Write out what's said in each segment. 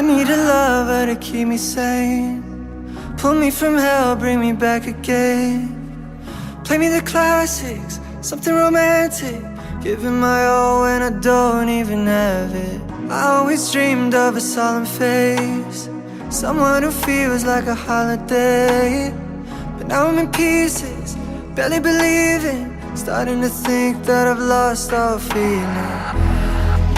need a lover to keep me sane, pull me from hell, bring me back again. Play me the classics, something romantic, giving my all when I don't even have it. I always dreamed of a solemn face, someone who feels like a holiday. But now I'm in pieces, barely believing, starting to think that I've lost all feeling.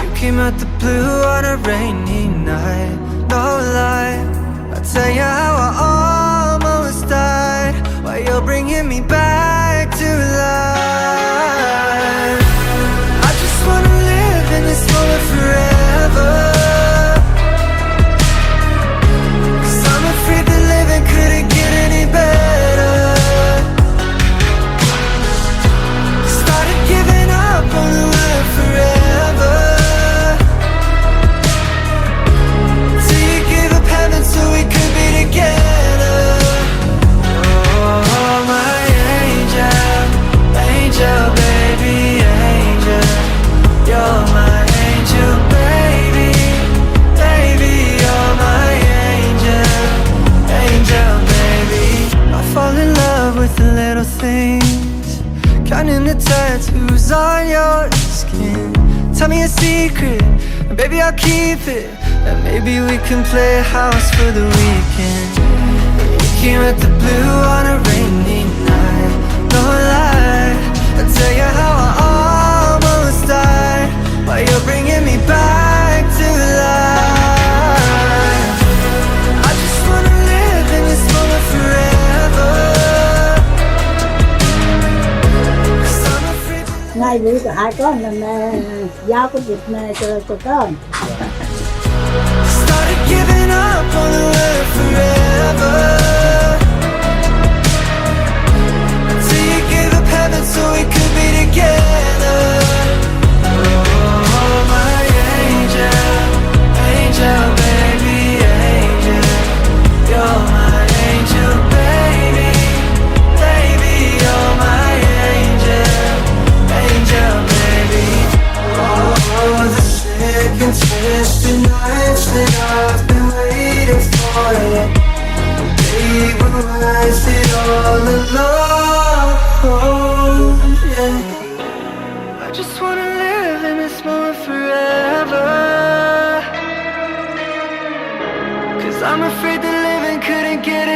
You came out the blue on a rainy night, no lie, I'll tell you how I almost died, while you're bringing me back to life. I just wanna live in this moment forever, 'cause I'm afraid that living couldn't get any better. Started giving up on the word forever, till you gave up heaven so we could be together. Oh, my angel, angel, baby, angel. You're my angel, baby, baby. You're my angel, angel, baby. I fall in love with the little things, counting the tattoos on your skin. Tell me a secret, and baby I'll keep it, and maybe we can play house for the weekend. We came at the blue on a rainy night, no lie, I'll tell you how I almost died, while you're bringing me back to life. I just wanna live in this moment forever, 'cause I'm afraid to Ngày vui của hai con là giao cái việc này cho con. started giving up on the word forever, till you gave up heaven so we could be together. Oh, my angel, angel, baby, angel. You're my angel, baby, baby. You're my angel, angel, baby. Oh, the sick and twisted nights that I've been waiting for you, they were worth it all alone. Yeah, I just wanna live in this moment forever, 'cause I'm afraid that living couldn't get